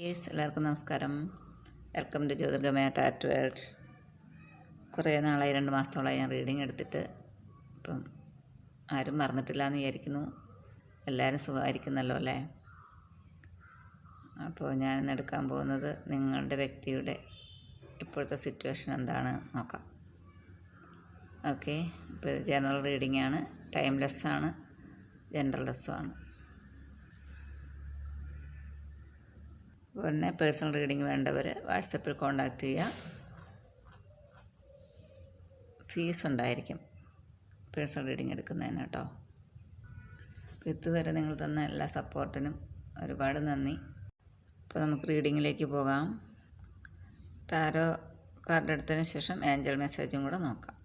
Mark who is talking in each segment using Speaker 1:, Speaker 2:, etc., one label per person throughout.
Speaker 1: എല്ലാവർക്കും നമസ്കാരം. Welcome to Jyothirgamaya ടാറ്റ് വേൾഡ്. കുറേ നാളായി, 2 മാസത്തോളമായി ഞാൻ റീഡിങ് എടുത്തിട്ട്. ഇപ്പം ആരും മറന്നിട്ടില്ല എന്ന് വിചാരിക്കുന്നു. എല്ലാവരും സുഖമായിരിക്കുന്നല്ലോ അല്ലേ? അപ്പോൾ ഞാനിന്ന് എടുക്കാൻ പോകുന്നത് നിങ്ങളുടെ വ്യക്തിയുടെ ഇപ്പോഴത്തെ സിറ്റുവേഷൻ എന്താണ് നോക്കാം. ഓക്കെ, ഇപ്പോൾ ജനറൽ റീഡിംഗ് ആണ്, ടൈംലെസ്സാണ്, ജനറൽലെസ്സുമാണ്. പിന്നെ പേഴ്സണൽ റീഡിംഗ് വേണ്ടവർ വാട്സപ്പിൽ കോൺടാക്റ്റ് ചെയ്യുക. ഫീസ് ഉണ്ടായിരിക്കും പേഴ്സണൽ റീഡിംഗ് എടുക്കുന്നതിന് കേട്ടോ. ഇതുവരെ നിങ്ങൾ തന്ന എല്ലാ സപ്പോർട്ടിനും ഒരുപാട് നന്ദി. അപ്പോൾ നമുക്ക് റീഡിങ്ങിലേക്ക് പോകാം. ടാരോ കാർഡ് എടുത്തതിന് ശേഷം ഏഞ്ചൽ മെസ്സേജും കൂടെ നോക്കാം.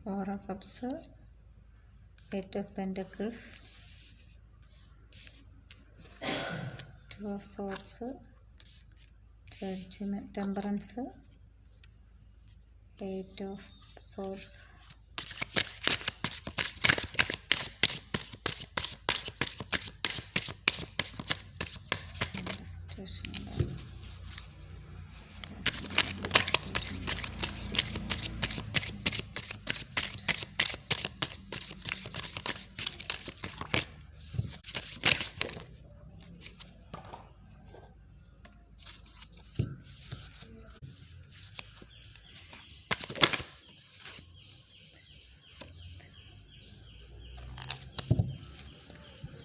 Speaker 1: Four of Cups, 8 of Pentacles, 2 of Swords, Judgment, Temperance, 8 of Swords,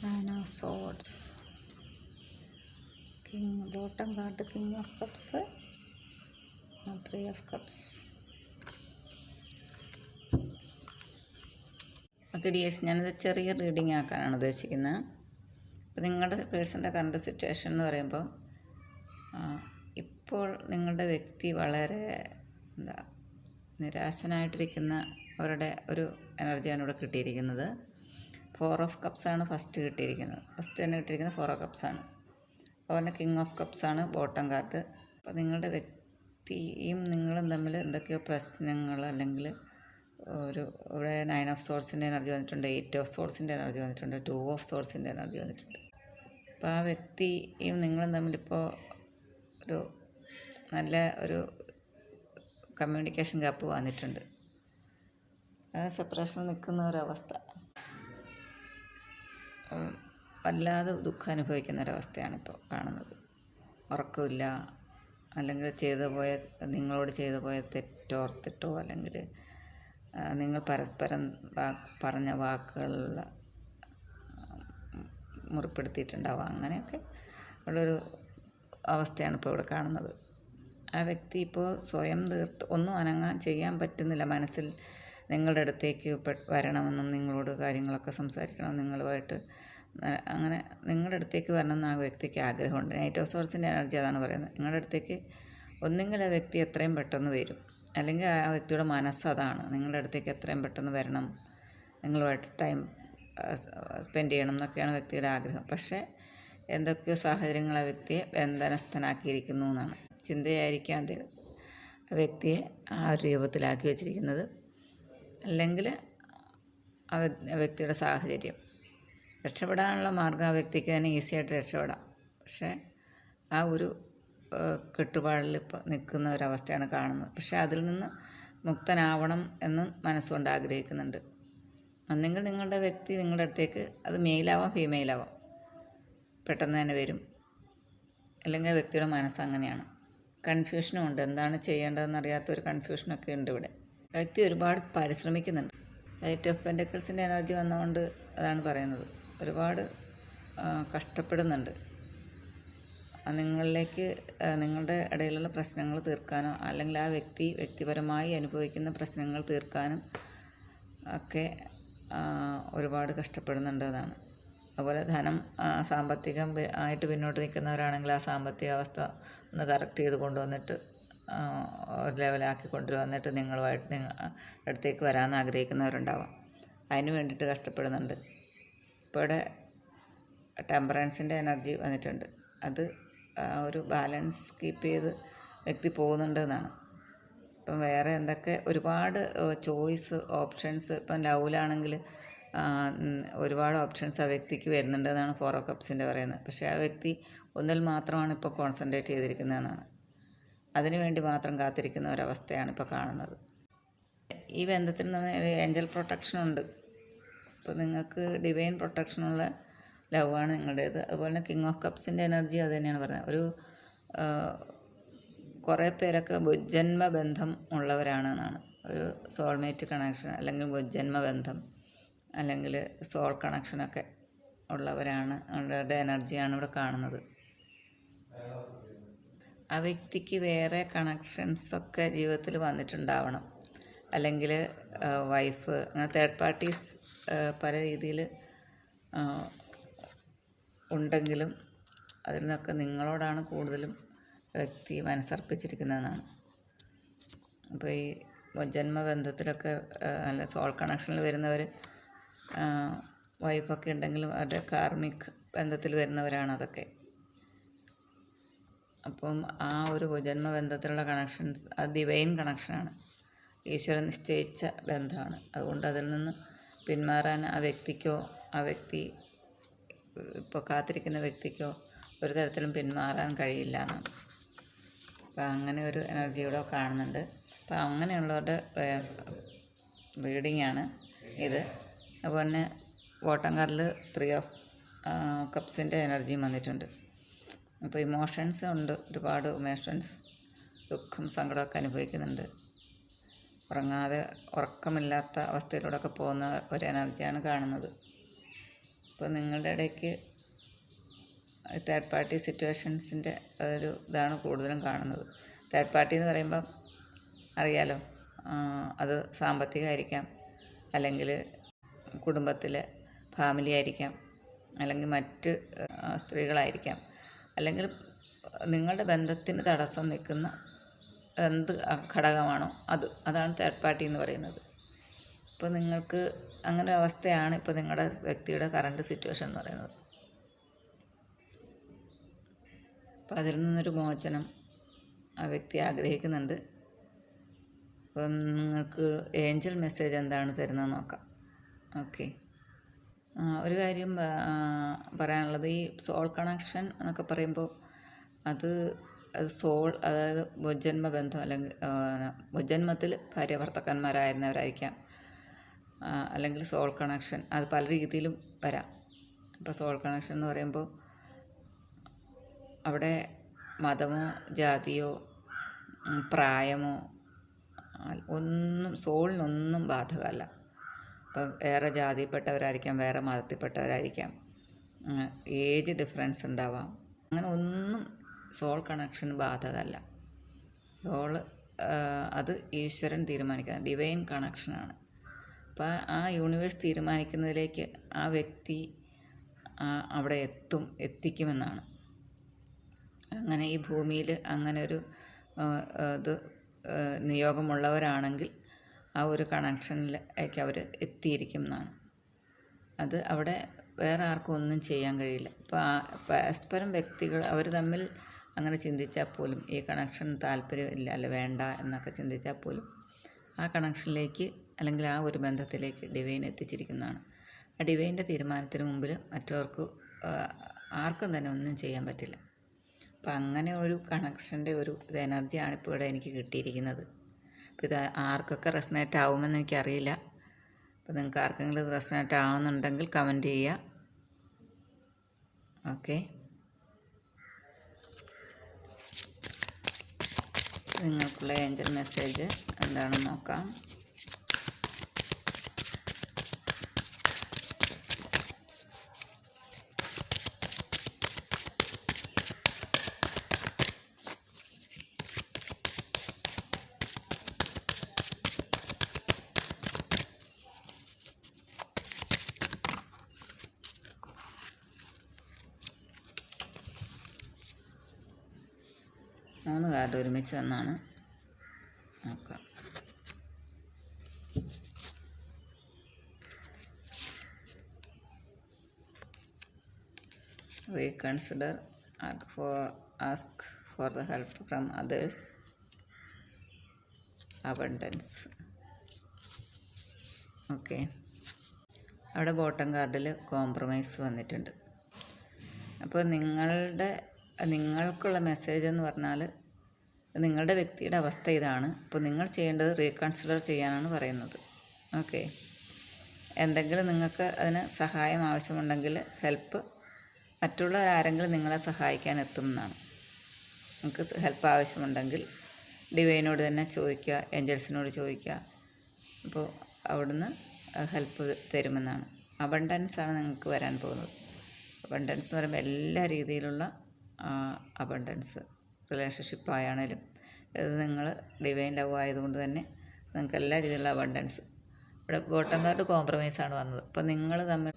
Speaker 1: Nine of Swords, King, bottom card, King of Cups, 3 of Cups. Okay dears, ഞാനിത് ചെറിയ റീഡിങ് ആക്കാനാണ് ഉദ്ദേശിക്കുന്നത്. അപ്പോൾ നിങ്ങളുടെ പേഴ്സൻ്റെ കറണ്ട് സിറ്റുവേഷൻ എന്ന് പറയുമ്പോൾ, ഇപ്പോൾ നിങ്ങളുടെ വ്യക്തി വളരെ നിരാശനായിട്ടിരിക്കുന്ന അവരുടെ ഒരു എനർജിയാണ് ഇവിടെ കിട്ടിയിരിക്കുന്നത്. 4 of Cups ആണ് ഫസ്റ്റ് കിട്ടിയിരിക്കുന്നത്. ഫസ്റ്റ് തന്നെ കിട്ടിയിരിക്കുന്നത് 4 of Cups ആണ്. അതുപോലെ കിങ് ഓഫ് കപ്സ് ആണ് ബോട്ടം കാർഡ്. അപ്പോൾ നിങ്ങളുടെ വ്യക്തിയും നിങ്ങളും തമ്മിൽ എന്തൊക്കെയോ പ്രശ്നങ്ങൾ, അല്ലെങ്കിൽ ഇവിടെ 9 of Swordsൻ്റെ എനർജി വന്നിട്ടുണ്ട്, 8 of Swordsൻ്റെ എനർജി വന്നിട്ടുണ്ട്, 2 of Swordsൻ്റെ എനർജി വന്നിട്ടുണ്ട്. അപ്പോൾ ആ വ്യക്തിയും നിങ്ങളും തമ്മിലിപ്പോൾ നല്ല ഒരു കമ്മ്യൂണിക്കേഷൻ ഗ്യാപ്പ് വന്നിട്ടുണ്ട്. ആ സെപ്പറേഷനിൽ നിൽക്കുന്ന ഒരവസ്ഥ, വല്ലാതെ ദുഃഖം അനുഭവിക്കുന്ന ഒരവസ്ഥയാണ് ഇപ്പോൾ കാണുന്നത്. ഉറക്കമില്ല, അല്ലെങ്കിൽ നിങ്ങളോട് ചെയ്തു പോയ തെറ്റോ അല്ലെങ്കിൽ നിങ്ങൾ പരസ്പരം പറഞ്ഞ വാക്കുകളിൽ മുറിപ്പെടുത്തിയിട്ടുണ്ടാവാം. അങ്ങനെയൊക്കെ ഉള്ളൊരു അവസ്ഥയാണ് ഇപ്പോൾ ഇവിടെ കാണുന്നത്. ആ വ്യക്തി ഇപ്പോൾ സ്വയം ഒന്നും അനങ്ങാൻ ചെയ്യാൻ പറ്റുന്നില്ല. മനസ്സിൽ നിങ്ങളുടെ അടുത്തേക്ക് വരണമെന്നും നിങ്ങളോട് കാര്യങ്ങളൊക്കെ സംസാരിക്കണം, നിങ്ങളുമായിട്ട് അങ്ങനെ നിങ്ങളുടെ അടുത്തേക്ക് വരണമെന്ന് ആ വ്യക്തിക്ക് ആഗ്രഹമുണ്ട്. 8 of Swordsൻ്റെ എനർജി അതാണ് പറയുന്നത്. നിങ്ങളുടെ അടുത്തേക്ക് ഒന്നെങ്കിൽ ആ വ്യക്തി എത്രയും പെട്ടെന്ന് വരും, അല്ലെങ്കിൽ ആ വ്യക്തിയുടെ മനസ്സതാണ് നിങ്ങളുടെ അടുത്തേക്ക് എത്രയും പെട്ടെന്ന് വരണം, നിങ്ങളുമായിട്ട് ടൈം സ്പെൻഡ് ചെയ്യണം എന്നൊക്കെയാണ് വ്യക്തിയുടെ ആഗ്രഹം. പക്ഷേ എന്തൊക്കെയോ സാഹചര്യങ്ങൾ ആ വ്യക്തിയെ ബന്ധനസ്ഥനാക്കിയിരിക്കുന്നു എന്നാണ് ചിന്തയായിരിക്കാം അദ്ദേഹം ആ വ്യക്തിയെ ആ ഒരു രൂപത്തിലാക്കി വെച്ചിരിക്കുന്നത്. അല്ലെങ്കിൽ ആ വ്യക്തിയുടെ സാഹചര്യം. രക്ഷപ്പെടാനുള്ള മാർഗ്ഗം ആ വ്യക്തിക്ക് തന്നെ ഈസിയായിട്ട് രക്ഷപ്പെടാം. പക്ഷേ ആ ഒരു കെട്ടുപാടിൽ ഇപ്പോൾ നിൽക്കുന്ന ഒരവസ്ഥയാണ് കാണുന്നത്. പക്ഷേ അതിൽ നിന്ന് മുക്തനാവണം എന്ന് മനസ്സുകൊണ്ട് ആഗ്രഹിക്കുന്നുണ്ട്. ഒന്നെങ്കിൽ നിങ്ങളുടെ വ്യക്തി നിങ്ങളുടെ അടുത്തേക്ക്, അത് മെയിലാവാം ഫീമെയിലാവാം, പെട്ടെന്ന് തന്നെ വരും. അല്ലെങ്കിൽ ആ വ്യക്തിയുടെ മനസ്സ് അങ്ങനെയാണ്. കൺഫ്യൂഷനും ഉണ്ട്, എന്താണ് ചെയ്യേണ്ടതെന്ന് അറിയാത്തൊരു കൺഫ്യൂഷനൊക്കെ ഉണ്ട് ഇവിടെ. വ്യക്തി ഒരുപാട് പരിശ്രമിക്കുന്നുണ്ട്. 8 ഓഫ് പെൻറ്റക്കിൾസിൻ്റെ എനർജി വന്നതുകൊണ്ട് അതാണ് പറയുന്നത്. ഒരുപാട് കഷ്ടപ്പെടുന്നുണ്ട്. നിങ്ങളിലേക്ക് നിങ്ങളുടെ ഇടയിലുള്ള പ്രശ്നങ്ങൾ തീർക്കാനോ അല്ലെങ്കിൽ ആ വ്യക്തിപരമായി അനുഭവിക്കുന്ന പ്രശ്നങ്ങൾ തീർക്കാനും ഒക്കെ ഒരുപാട് കഷ്ടപ്പെടുന്നുണ്ട് എന്നാണ്. അതുപോലെ ധനം സാമ്പത്തികം ആയിട്ട് പിന്നോട്ട് നിൽക്കുന്നവരാണെങ്കിൽ ആ സാമ്പത്തിക അവസ്ഥ ഒന്ന് കറക്റ്റ് ചെയ്ത് കൊണ്ടുവന്നിട്ട് ഒരു ലെവലാക്കി കൊണ്ടുവന്നിട്ട് നിങ്ങളുമായിട്ട് അടുത്തേക്ക് വരാമെന്ന് ആഗ്രഹിക്കുന്നവരുണ്ടാവാം. അതിന് വേണ്ടിയിട്ട് കഷ്ടപ്പെടുന്നുണ്ട്. ഇപ്പോൾ ഇവിടെ ടെമ്പറൻസിൻ്റെ എനർജി വന്നിട്ടുണ്ട്. അത് ഒരു ബാലൻസ് കീപ്പ് ചെയ്ത് വ്യക്തി പോകുന്നുണ്ട് എന്നാണ്. ഇപ്പം വേറെ എന്തൊക്കെ ഒരുപാട് ചോയ്സ് ഓപ്ഷൻസ് ഇപ്പം ലവിലാണെങ്കിൽ ഒരുപാട് ഓപ്ഷൻസ് ആ വ്യക്തിക്ക് വരുന്നുണ്ട് എന്നാണ് 4 ഓഫ് കപ്സിൻ്റെ പറയുന്നത്. പക്ഷേ ആ വ്യക്തി ഒന്നിൽ മാത്രമാണ് ഇപ്പോൾ കോൺസെൻട്രേറ്റ് ചെയ്തിരിക്കുന്നതെന്നാണ്. അതിനു വേണ്ടി മാത്രം കാത്തിരിക്കുന്ന ഒരവസ്ഥയാണ് ഇപ്പോൾ കാണുന്നത്. ഈ ബന്ധത്തിൽ നിന്ന് ഏഞ്ചൽ പ്രൊട്ടക്ഷൻ ഉണ്ട്. ഇപ്പോൾ നിങ്ങൾക്ക് ഡിവൈൻ പ്രൊട്ടക്ഷനുള്ള ലവാണ് നിങ്ങളുടേത്. അതുപോലെ തന്നെ കിങ് ഓഫ് കപ്സിൻ്റെ എനർജി അത് തന്നെയാണ് പറയുന്നത്. ഒരു കുറേ പേരൊക്കെ ജന്മബന്ധം ഉള്ളവരാണ് എന്നാണ്. ഒരു സോൾമേറ്റ് കണക്ഷൻ അല്ലെങ്കിൽ ജന്മബന്ധം അല്ലെങ്കിൽ സോൾ കണക്ഷനൊക്കെ ഉള്ളവരാണ്. അവരുടെ എനർജിയാണ് ഇവിടെ കാണുന്നത്. ആ വ്യക്തിക്ക് വേറെ കണക്ഷൻസൊക്കെ ജീവിതത്തിൽ വന്നിട്ടുണ്ടാവണം. അല്ലെങ്കിൽ വൈഫ് അങ്ങനെ തേർഡ് പാർട്ടീസ് പല രീതിയിൽ ഉണ്ടെങ്കിലും അതിൽ നിന്നൊക്കെ നിങ്ങളോടാണ് കൂടുതലും വ്യക്തി മനസ്സർപ്പിച്ചിരിക്കുന്നതെന്നാണ്. അപ്പോൾ ഈ ജന്മബന്ധത്തിലൊക്കെ അല്ല സോൾ കണക്ഷനിൽ വരുന്നവർ വൈഫൊക്കെ ഉണ്ടെങ്കിലും അവരുടെ കാർമിക് ബന്ധത്തിൽ വരുന്നവരാണ് അതൊക്കെ. അപ്പം ആ ഒരു ജന്മബന്ധത്തിലുള്ള കണക്ഷൻസ് അത് ഡിവൈൻ കണക്ഷനാണ്, ഈശ്വരൻ നിശ്ചയിച്ച ബന്ധമാണ്. അതുകൊണ്ട് അതിൽ നിന്ന് പിന്മാറാൻ ആ വ്യക്തിക്കോ ആ വ്യക്തി ഇപ്പോൾ കാത്തിരിക്കുന്ന വ്യക്തിക്കോ ഒരു തരത്തിലും പിന്മാറാൻ കഴിയില്ല എന്നാണ്. അപ്പോൾ അങ്ങനെ ഒരു എനർജി ഇവിടെ കാണുന്നുണ്ട്. അപ്പോൾ അങ്ങനെയുള്ളവരുടെ റീഡിങ്ങാണ് ഇത്. അതുപോലെ തന്നെ ബോട്ടം കാർഡിൽ 3 ഓഫ് കപ്സിൻ്റെ എനർജിയും വന്നിട്ടുണ്ട്. അപ്പോൾ ഇമോഷൻസ് ഉണ്ട്, ഒരുപാട് ഇമോഷൻസ്, ദുഃഖം സങ്കടമൊക്കെ അനുഭവിക്കുന്നുണ്ട്. ഉറക്കമില്ലാത്ത അവസ്ഥയിലൂടെയൊക്കെ പോകുന്ന ഒരു എനർജിയാണ് കാണുന്നത്. അപ്പോൾ നിങ്ങളുടെ ഇടയ്ക്ക് തേർഡ് പാർട്ടി സിറ്റുവേഷൻസിൻ്റെ ഒരു ഇതാണ് കൂടുതലും കാണുന്നത്. തേർഡ് പാർട്ടി എന്ന് പറയുമ്പം അറിയാലോ, അത് സാമ്പത്തികമായിരിക്കാം, അല്ലെങ്കിൽ കുടുംബത്തിലെ ഫാമിലി ആയിരിക്കാം, അല്ലെങ്കിൽ മറ്റ് സ്ത്രീകളായിരിക്കാം, അല്ലെങ്കിൽ നിങ്ങളുടെ ബന്ധത്തിന് തടസ്സം നിൽക്കുന്ന എന്ത് ഘടകമാണോ അതാണ് തേർഡ് പാർട്ടി എന്ന് പറയുന്നത്. ഇപ്പോൾ നിങ്ങൾക്ക് അങ്ങനെ ഒരു അവസ്ഥയാണ് ഇപ്പോൾ നിങ്ങളുടെ വ്യക്തിയുടെ കറണ്ട് സിറ്റുവേഷൻ എന്ന് പറയുന്നത്. അപ്പോൾ അതിൽ നിന്നൊരു മോചനം ആ വ്യക്തി ആഗ്രഹിക്കുന്നുണ്ട്. അപ്പം നിങ്ങൾക്ക് ഏഞ്ചൽ മെസ്സേജ് എന്താണ് തരുന്നത് നോക്കാം. ഓക്കെ, ഒരു കാര്യം പറയാനുള്ളത്, ഈ സോൾ കണക്ഷൻ എന്നൊക്കെ പറയുമ്പോൾ അത് സോൾ, അതായത് മുജ്ജന്മബന്ധം അല്ലെങ്കിൽ മുജ്ജന്മത്തിൽ ഭാര്യ ഭർത്താക്കന്മാരായിരുന്നവരായിരിക്കാം, അല്ലെങ്കിൽ സോൾ കണക്ഷൻ, അത് പല രീതിയിലും വരാം. ഇപ്പോൾ സോൾ കണക്ഷൻ എന്ന് പറയുമ്പോൾ അവിടെ മതമോ ജാതിയോ പ്രായമോ ഒന്നും സോളിനൊന്നും ബാധകമല്ല. ഇപ്പം വേറെ ജാതിയിൽപ്പെട്ടവരായിരിക്കാം, വേറെ മതത്തിൽപ്പെട്ടവരായിരിക്കാം, ഏജ് ഡിഫറൻസ് ഉണ്ടാവാം, അങ്ങനെ ഒന്നും സോൾ കണക്ഷൻ ബാധകമല്ല. അത് ഈശ്വരൻ തീരുമാനിക്കുന്ന ഡിവൈൻ കണക്ഷനാണ്. അപ്പോൾ ആ യൂണിവേഴ്സ് തീരുമാനിക്കുന്നതിലേക്ക് ആ വ്യക്തി അവിടെ എത്തിക്കുമെന്നാണ്. അങ്ങനെ ഈ ഭൂമിയിൽ അങ്ങനെ ഒരു ഇത് നിയോഗമുള്ളവരാണെങ്കിൽ ആ ഒരു കണക്ഷനിലേക്ക് അവർ എത്തിയിരിക്കും എന്നാണ്. അത് അവിടെ വേറെ ആർക്കും ഒന്നും ചെയ്യാൻ കഴിയില്ല. ഇപ്പോൾ പരസ്പരം വ്യക്തികൾ അവർ തമ്മിൽ അങ്ങനെ ചിന്തിച്ചാൽ പോലും ഈ കണക്ഷൻ താല്പര്യമില്ല, അല്ല വേണ്ട എന്നൊക്കെ ചിന്തിച്ചാൽ പോലും ആ കണക്ഷനിലേക്ക് അല്ലെങ്കിൽ ആ ഒരു ബന്ധത്തിലേക്ക് ഡിവൈൻ എത്തിച്ചിരിക്കുന്നതാണ്. ആ ഡിവൈൻ്റെ തീരുമാനത്തിന് മുമ്പിൽ മറ്റവർക്ക് ആർക്കും തന്നെ ഒന്നും ചെയ്യാൻ പറ്റില്ല. അപ്പം അങ്ങനെ ഒരു കണക്ഷൻ്റെ ഒരു എനർജിയാണ് ഇപ്പോൾ ഇവിടെ എനിക്ക് കിട്ടിയിരിക്കുന്നത്. അപ്പോൾ ഇത് ആർക്കൊക്കെ റെസനേറ്റ് ആവുമെന്ന് എനിക്കറിയില്ല. അപ്പോൾ നിങ്ങൾക്ക് ആർക്കെങ്കിലും ഇത് റെസനേറ്റ് ആവുന്നുണ്ടെങ്കിൽ കമൻറ്റ് ചെയ്യുക. ഓക്കെ, നിങ്ങൾക്കുള്ള ഏഞ്ചൽ മെസ്സേജ് എന്താണെന്ന് നോക്കാം. 3 കാർഡ് ഒരുമിച്ച് വന്നാണ്. നോക്കാം. Reconsider, ask for the help from others, abundance. Okay, അവിടെ ബോട്ടം കാർഡിൽ കോംപ്രമൈസ് വന്നിട്ടുണ്ട്. അപ്പോൾ നിങ്ങൾക്കുള്ള മെസ്സേജ് എന്ന് പറഞ്ഞാൽ നിങ്ങളുടെ വ്യക്തിയുടെ അവസ്ഥ ഇതാണ്. അപ്പോൾ നിങ്ങൾ ചെയ്യേണ്ടത് റീകൺസിഡർ ചെയ്യാനാണ് പറയുന്നത്. ഓക്കെ, എന്തെങ്കിലും നിങ്ങൾക്ക് അതിന് സഹായം ആവശ്യമുണ്ടെങ്കിൽ ഹെൽപ്പ് മറ്റുള്ള ആരെങ്കിലും നിങ്ങളെ സഹായിക്കാൻ എത്തും എന്നാണ്. നിങ്ങൾക്ക് ഹെൽപ്പ് ആവശ്യമുണ്ടെങ്കിൽ ഡിവൈനോട് തന്നെ ചോദിക്കുക, ഏഞ്ചൽസിനോട് ചോദിക്കുക. അപ്പോൾ അവിടുന്ന് ഹെൽപ്പ് തരുമെന്നാണ്. അബണ്ടൻസാണ് നിങ്ങൾക്ക് വരാൻ പോകുന്നത്. അബണ്ടൻസ് എന്ന് പറയുമ്പോൾ എല്ലാ രീതിയിലുള്ള അബണ്ടൻസ്, റിലേഷൻഷിപ്പായാണേലും ഇത് നിങ്ങൾ ഡിവൈൻ ലവ് ആയതുകൊണ്ട് തന്നെ നിങ്ങൾക്ക് എല്ലാ രീതിയിലുള്ള അബണ്ടൻസ്. ഇവിടെ ബോട്ടം കാർഡ് കോംപ്രമൈസാണ് വന്നത്. അപ്പോൾ നിങ്ങൾ തമ്മിൽ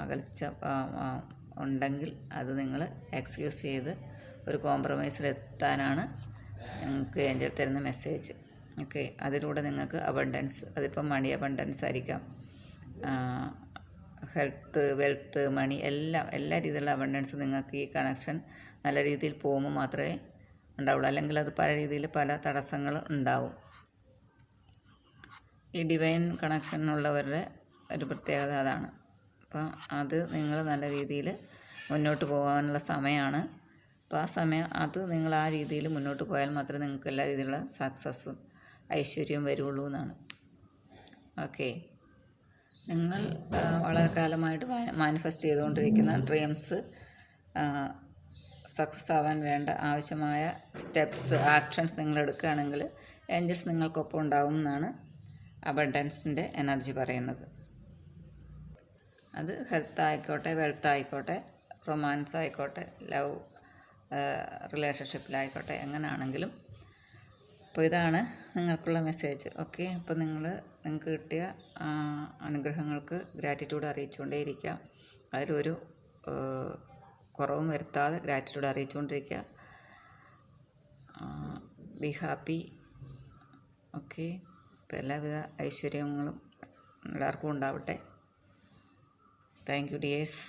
Speaker 1: അകൽച്ച ഉണ്ടെങ്കിൽ അത് നിങ്ങൾ എക്സ്ക്യൂസ് ചെയ്ത് ഒരു കോംപ്രമൈസിലെത്താനാണ് നിങ്ങൾക്ക് ഏഞ്ചൽ തരുന്ന മെസ്സേജ്. ഓക്കെ, അതിലൂടെ നിങ്ങൾക്ക് അബണ്ടൻസ്, അതിപ്പം മണി അബണ്ടൻസ് ആയിരിക്കാം, ഹെൽത്ത്, വെൽത്ത്, മണി, എല്ലാ രീതിയിലുള്ള അബണ്ടൻസ് നിങ്ങൾക്ക് ഈ കണക്ഷൻ നല്ല രീതിയിൽ പോകുമ്പോൾ മാത്രമേ ഉണ്ടാവുള്ളൂ. അല്ലെങ്കിൽ അത് പല രീതിയിൽ പല തടസ്സങ്ങൾ ഉണ്ടാവും. ഈ ഡിവൈൻ കണക്ഷനുള്ളവരുടെ ഒരു പ്രത്യേകത അതാണ്. അപ്പം അത് നിങ്ങൾ നല്ല രീതിയിൽ മുന്നോട്ട് പോകാനുള്ള സമയമാണ്. അപ്പോൾ ആ സമയം നിങ്ങൾ ആ രീതിയിൽ മുന്നോട്ട് പോയാൽ മാത്രമേ നിങ്ങൾക്ക് എല്ലാ രീതിയിലുള്ള സക്സസ്സും ഐശ്വര്യവും വരുള്ളൂ എന്നാണ്. ഓക്കെ, നിങ്ങൾ വളരെ കാലമായിട്ട് മാനിഫെസ്റ്റ് ചെയ്തുകൊണ്ടിരിക്കുന്ന ഡ്രീംസ് സക്സസ് ആവാൻ വേണ്ട ആവശ്യമായ സ്റ്റെപ്സ്, ആക്ഷൻസ് നിങ്ങൾ എടുക്കുകയാണെങ്കിൽ ഏഞ്ചൽസ് നിങ്ങൾക്കൊപ്പം ഉണ്ടാവും എന്നാണ് അബണ്ടൻസിൻ്റെ എനർജി പറയുന്നത്. അത് ഹെൽത്ത് ആയിക്കോട്ടെ, വെൽത്ത് ആയിക്കോട്ടെ, റൊമാൻസ് ആയിക്കോട്ടെ, ലവ് റിലേഷൻഷിപ്പിലായിക്കോട്ടെ, എങ്ങനെയാണെങ്കിലും. അപ്പോൾ ഇതാണ് നിങ്ങൾക്കുള്ള മെസ്സേജ്. ഓക്കെ, അപ്പോൾ നിങ്ങൾക്ക് കിട്ടിയ അനുഗ്രഹങ്ങൾക്ക് ഗ്രാറ്റിറ്റ്യൂഡ് അറിയിച്ചുകൊണ്ടേയിരിക്കുക. അതിലൊരു കുറവും വരുത്താതെ ഗ്രാറ്റിറ്റ്യൂഡ് അറിയിച്ചുകൊണ്ടിരിക്കുക. Be happy. ഓക്കെ, അപ്പോൾ എല്ലാവിധ ഐശ്വര്യങ്ങളും എല്ലാവർക്കും ഉണ്ടാവട്ടെ. Thank you dears.